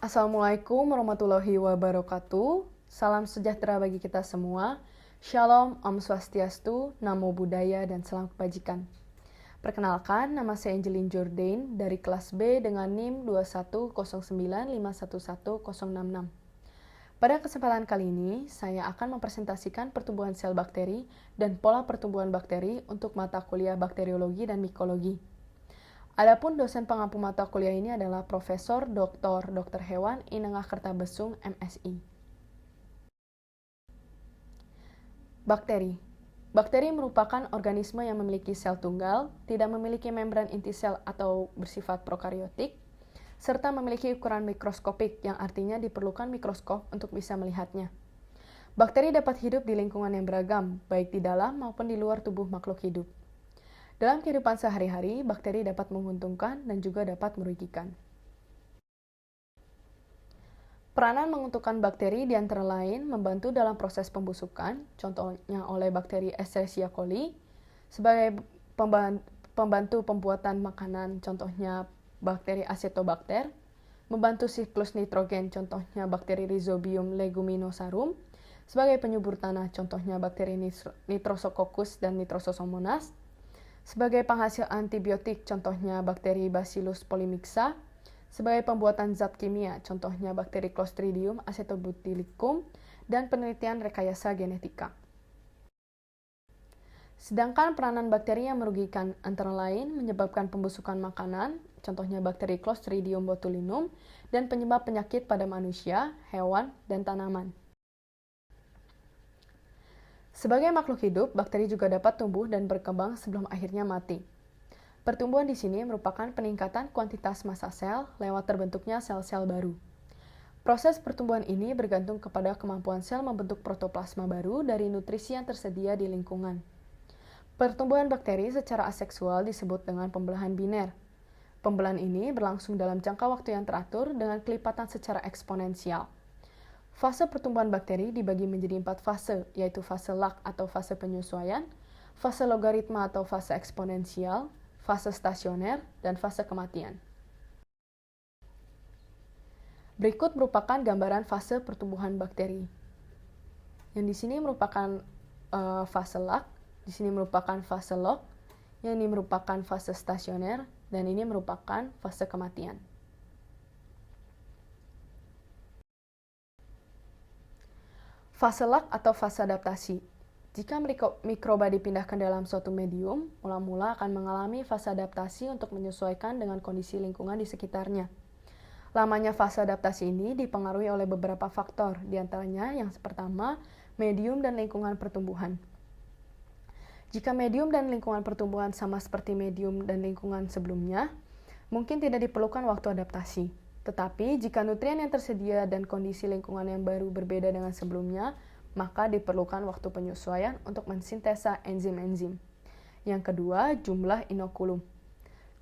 Assalamualaikum warahmatullahi wabarakatuh. Salam sejahtera bagi kita semua. Shalom, Om Swastiastu, Namo Buddhaya, dan salam kebajikan. Perkenalkan, nama saya Angelin Jordan dari kelas B dengan NIM 21095111066. Pada kesempatan kali ini, saya akan mempresentasikan pertumbuhan sel bakteri dan pola pertumbuhan bakteri untuk mata kuliah bakteriologi dan mikologi. Adapun dosen pengampu mata kuliah ini adalah Profesor Dr. Hewan Inengah Kertabesung, MSI. Bakteri. Bakteri merupakan organisme yang memiliki sel tunggal, tidak memiliki membran inti sel atau bersifat prokariotik, serta memiliki ukuran mikroskopik yang artinya diperlukan mikroskop untuk bisa melihatnya. Bakteri dapat hidup di lingkungan yang beragam, baik di dalam maupun di luar tubuh makhluk hidup. Dalam kehidupan sehari-hari, bakteri dapat menguntungkan dan juga dapat merugikan. Peranan menguntungkan bakteri di antara lain membantu dalam proses pembusukan, contohnya oleh bakteri Escherichia coli, sebagai pembantu pembuatan makanan, contohnya bakteri Acetobacter, membantu siklus nitrogen, contohnya bakteri Rhizobium leguminosarum, sebagai penyubur tanah, contohnya bakteri Nitrosococcus dan Nitrosomonas, sebagai penghasil antibiotik, contohnya bakteri Bacillus polymixa, sebagai pembuatan zat kimia, contohnya bakteri Clostridium acetobutylicum, dan penelitian rekayasa genetika. Sedangkan peranan bakteri yang merugikan antara lain menyebabkan pembusukan makanan, contohnya bakteri Clostridium botulinum, dan penyebab penyakit pada manusia, hewan, dan tanaman. Sebagai makhluk hidup, bakteri juga dapat tumbuh dan berkembang sebelum akhirnya mati. Pertumbuhan di sini merupakan peningkatan kuantitas massa sel lewat terbentuknya sel-sel baru. Proses pertumbuhan ini bergantung kepada kemampuan sel membentuk protoplasma baru dari nutrisi yang tersedia di lingkungan. Pertumbuhan bakteri secara aseksual disebut dengan pembelahan biner. Pembelahan ini berlangsung dalam jangka waktu yang teratur dengan kelipatan secara eksponensial. Fase pertumbuhan bakteri dibagi menjadi 4 fase, yaitu fase lag atau fase penyesuaian, fase logaritma atau fase eksponensial, fase stasioner, dan fase kematian. Berikut merupakan gambaran fase pertumbuhan bakteri. Yang di sini merupakan fase lag, di sini merupakan fase log, yang ini merupakan fase stasioner, dan ini merupakan fase kematian. Fase lag atau fase adaptasi. Jika mikroba dipindahkan dalam suatu medium, mula-mula akan mengalami fase adaptasi untuk menyesuaikan dengan kondisi lingkungan di sekitarnya. Lamanya fase adaptasi ini dipengaruhi oleh beberapa faktor, diantaranya yang pertama, medium dan lingkungan pertumbuhan. Jika medium dan lingkungan pertumbuhan sama seperti medium dan lingkungan sebelumnya, mungkin tidak diperlukan waktu adaptasi. Tetapi, jika nutrien yang tersedia dan kondisi lingkungan yang baru berbeda dengan sebelumnya, maka diperlukan waktu penyesuaian untuk mensintesa enzim-enzim. Yang kedua, jumlah inokulum.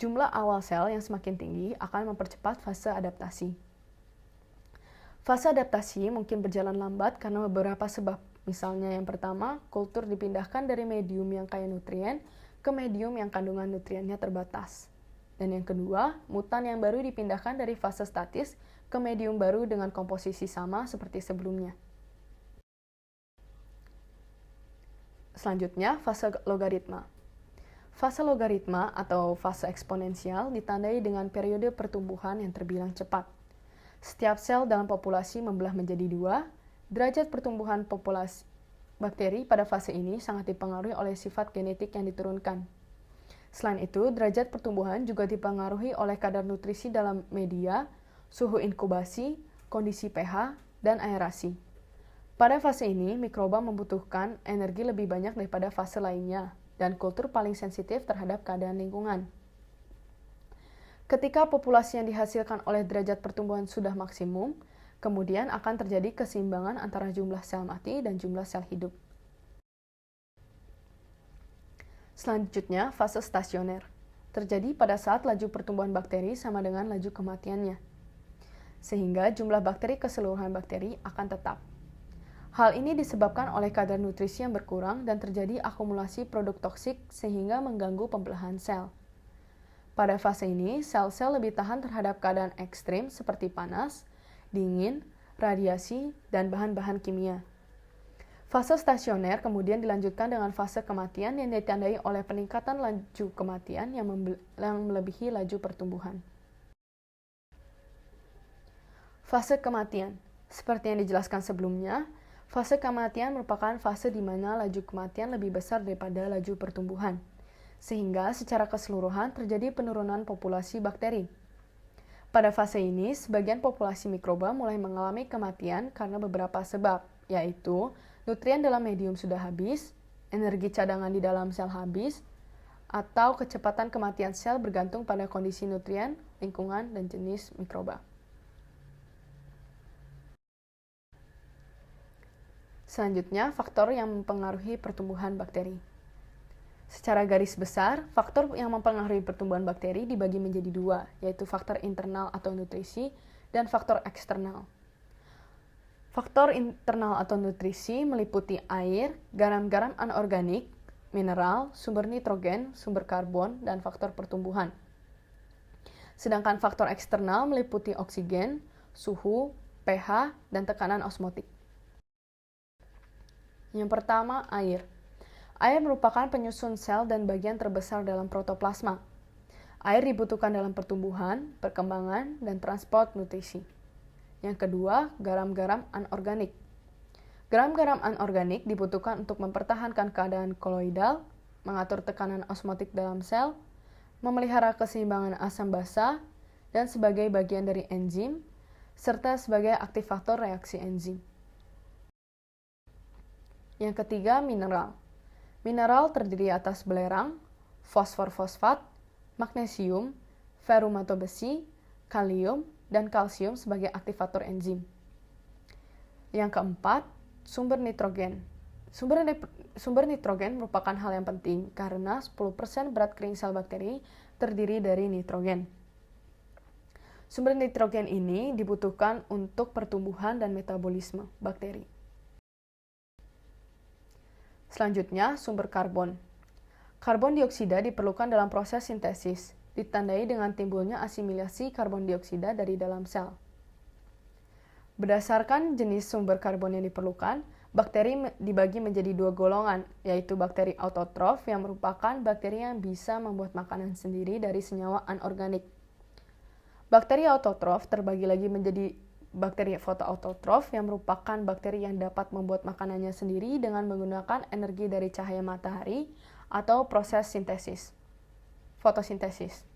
Jumlah awal sel yang semakin tinggi akan mempercepat fase adaptasi. Fase adaptasi mungkin berjalan lambat karena beberapa sebab. Misalnya yang pertama, kultur dipindahkan dari medium yang kaya nutrien ke medium yang kandungan nutriennya terbatas. Dan yang kedua, mutan yang baru dipindahkan dari fase statis ke medium baru dengan komposisi sama seperti sebelumnya. Selanjutnya, fase logaritma. Fase logaritma atau fase eksponensial ditandai dengan periode pertumbuhan yang terbilang cepat. Setiap sel dalam populasi membelah menjadi 2, derajat pertumbuhan populasi bakteri pada fase ini sangat dipengaruhi oleh sifat genetik yang diturunkan. Selain itu, derajat pertumbuhan juga dipengaruhi oleh kadar nutrisi dalam media, suhu inkubasi, kondisi pH, dan aerasi. Pada fase ini, mikroba membutuhkan energi lebih banyak daripada fase lainnya, dan kultur paling sensitif terhadap keadaan lingkungan. Ketika populasi yang dihasilkan oleh derajat pertumbuhan sudah maksimum, kemudian akan terjadi keseimbangan antara jumlah sel mati dan jumlah sel hidup. Selanjutnya, fase stasioner. Terjadi pada saat laju pertumbuhan bakteri sama dengan laju kematiannya. Sehingga jumlah bakteri keseluruhan bakteri akan tetap. Hal ini disebabkan oleh kadar nutrisi yang berkurang dan terjadi akumulasi produk toksik sehingga mengganggu pembelahan sel. Pada fase ini, sel-sel lebih tahan terhadap keadaan ekstrim seperti panas, dingin, radiasi, dan bahan-bahan kimia. Fase stasioner kemudian dilanjutkan dengan fase kematian yang ditandai oleh peningkatan laju kematian yang melebihi laju pertumbuhan. Fase kematian. Seperti yang dijelaskan sebelumnya, fase kematian merupakan fase di mana laju kematian lebih besar daripada laju pertumbuhan, sehingga secara keseluruhan terjadi penurunan populasi bakteri. Pada fase ini, sebagian populasi mikroba mulai mengalami kematian karena beberapa sebab, yaitu nutrien dalam medium sudah habis, energi cadangan di dalam sel habis, atau kecepatan kematian sel bergantung pada kondisi nutrien, lingkungan, dan jenis mikroba. Selanjutnya, faktor yang mempengaruhi pertumbuhan bakteri. Secara garis besar, faktor yang mempengaruhi pertumbuhan bakteri dibagi menjadi dua, yaitu faktor internal atau nutrisi dan faktor eksternal. Faktor internal atau nutrisi meliputi air, garam-garam anorganik, mineral, sumber nitrogen, sumber karbon, dan faktor pertumbuhan. Sedangkan faktor eksternal meliputi oksigen, suhu, pH, dan tekanan osmotik. Yang pertama, air. Air merupakan penyusun sel dan bagian terbesar dalam protoplasma. Air dibutuhkan dalam pertumbuhan, perkembangan, dan transport nutrisi. Yang kedua, garam-garam anorganik. Garam-garam anorganik dibutuhkan untuk mempertahankan keadaan koloidal, mengatur tekanan osmotik dalam sel, memelihara keseimbangan asam basa, dan sebagai bagian dari enzim, serta sebagai aktivator reaksi enzim. Yang ketiga, mineral. Mineral terdiri atas belerang, fosfor-fosfat, magnesium, ferumato besi, kalium, dan kalsium sebagai aktivator enzim. Yang keempat, sumber nitrogen. Sumber nitrogen merupakan hal yang penting karena 10% berat kering sel bakteri terdiri dari nitrogen. Sumber nitrogen ini dibutuhkan untuk pertumbuhan dan metabolisme bakteri. Selanjutnya, sumber karbon. Karbon dioksida diperlukan dalam proses sintesis, ditandai dengan timbulnya asimilasi karbon dioksida dari dalam sel. Berdasarkan jenis sumber karbon yang diperlukan, bakteri dibagi menjadi dua golongan, yaitu bakteri autotrof yang merupakan bakteri yang bisa membuat makanan sendiri dari senyawa anorganik. Bakteri autotrof terbagi lagi menjadi bakteri fotoautotrof yang merupakan bakteri yang dapat membuat makanannya sendiri dengan menggunakan energi dari cahaya matahari atau proses sintesis, fotosintesis.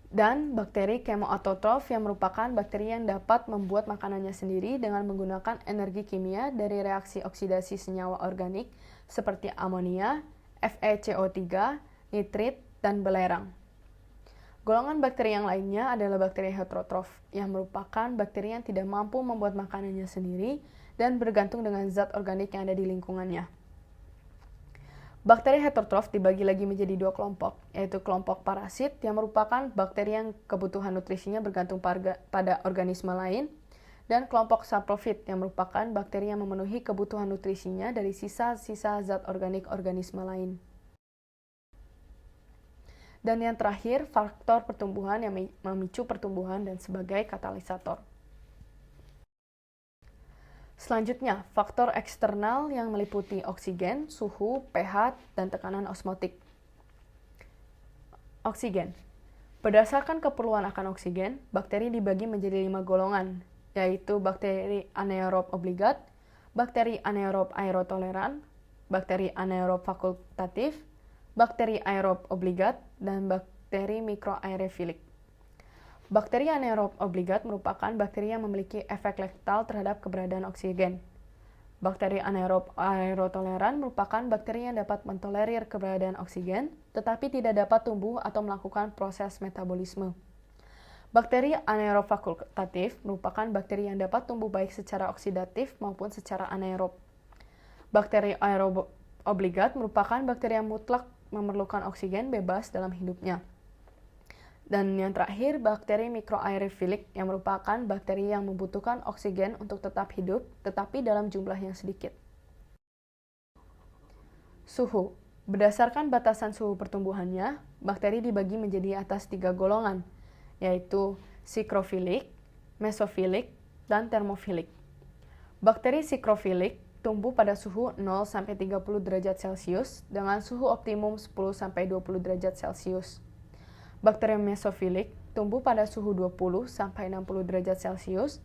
Dan bakteri kemoautotrof yang merupakan bakteri yang dapat membuat makanannya sendiri dengan menggunakan energi kimia dari reaksi oksidasi senyawa organik seperti amonia, FeCO3, nitrit, dan belerang. Golongan bakteri yang lainnya adalah bakteri heterotrof, yang merupakan bakteri yang tidak mampu membuat makanannya sendiri dan bergantung dengan zat organik yang ada di lingkungannya. Bakteri heterotrof dibagi lagi menjadi dua kelompok, yaitu kelompok parasit yang merupakan bakteri yang kebutuhan nutrisinya bergantung pada organisme lain, dan kelompok saprofit yang merupakan bakteri yang memenuhi kebutuhan nutrisinya dari sisa-sisa zat organik organisme lain. Dan yang terakhir, faktor pertumbuhan yang memicu pertumbuhan dan sebagai katalisator. Selanjutnya, faktor eksternal yang meliputi oksigen, suhu, pH, dan tekanan osmotik. Oksigen. Berdasarkan keperluan akan oksigen, bakteri dibagi menjadi 5 golongan, yaitu bakteri anaerob obligat, bakteri anaerob aerotoleran, bakteri anaerob fakultatif, bakteri aerob obligat, dan bakteri mikroaerofilik. Bakteri anaerob obligat merupakan bakteri yang memiliki efek letal terhadap keberadaan oksigen. Bakteri anaerob aerotoleran merupakan bakteri yang dapat mentolerir keberadaan oksigen, tetapi tidak dapat tumbuh atau melakukan proses metabolisme. Bakteri anaerob fakultatif merupakan bakteri yang dapat tumbuh baik secara oksidatif maupun secara anaerob. Bakteri aerob obligat merupakan bakteri yang mutlak memerlukan oksigen bebas dalam hidupnya. Dan yang terakhir, bakteri mikroaerofilik yang merupakan bakteri yang membutuhkan oksigen untuk tetap hidup, tetapi dalam jumlah yang sedikit. Suhu. Berdasarkan batasan suhu pertumbuhannya, bakteri dibagi menjadi atas 3 golongan, yaitu sikrofilik, mesofilik, dan termofilik. Bakteri sikrofilik tumbuh pada suhu 0-30 derajat Celcius dengan suhu optimum 10-20 derajat Celcius. Bakteri mesofilik tumbuh pada suhu 20-60 derajat Celcius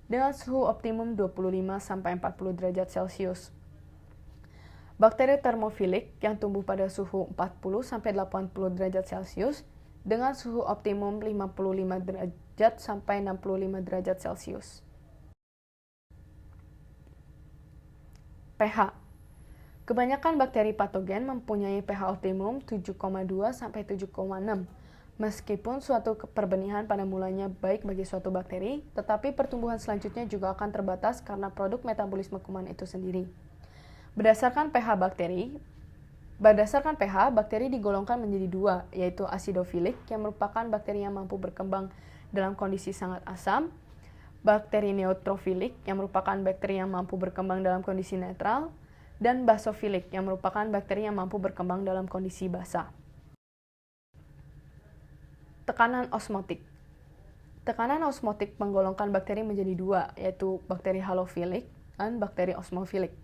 dengan suhu optimum 25-40 derajat Celcius. Bakteri termofilik yang tumbuh pada suhu 40-80 derajat Celcius dengan suhu optimum 55 derajat sampai 65 derajat Celcius. pH. Kebanyakan bakteri patogen mempunyai pH optimum 7,2 sampai 7,6. Meskipun suatu perbenihan pada mulanya baik bagi suatu bakteri, tetapi pertumbuhan selanjutnya juga akan terbatas karena produk metabolisme kuman itu sendiri. Berdasarkan pH, bakteri digolongkan menjadi dua, yaitu acidofilik yang merupakan bakteri yang mampu berkembang dalam kondisi sangat asam, bakteri neutrofilik yang merupakan bakteri yang mampu berkembang dalam kondisi netral, dan basofilik yang merupakan bakteri yang mampu berkembang dalam kondisi basa. Tekanan osmotik. Tekanan osmotik menggolongkan bakteri menjadi dua, yaitu bakteri halofilik dan bakteri osmofilik.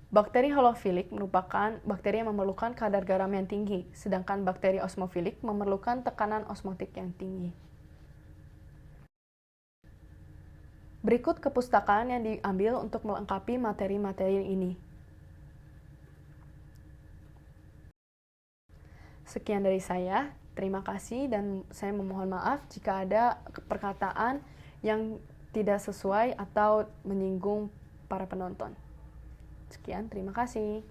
Bakteri halofilik merupakan bakteri yang memerlukan kadar garam yang tinggi, sedangkan bakteri osmofilik memerlukan tekanan osmotik yang tinggi. Berikut kepustakaan yang diambil untuk melengkapi materi-materi ini. Sekian dari saya, terima kasih dan saya memohon maaf jika ada perkataan yang tidak sesuai atau menyinggung para penonton. Sekian, terima kasih.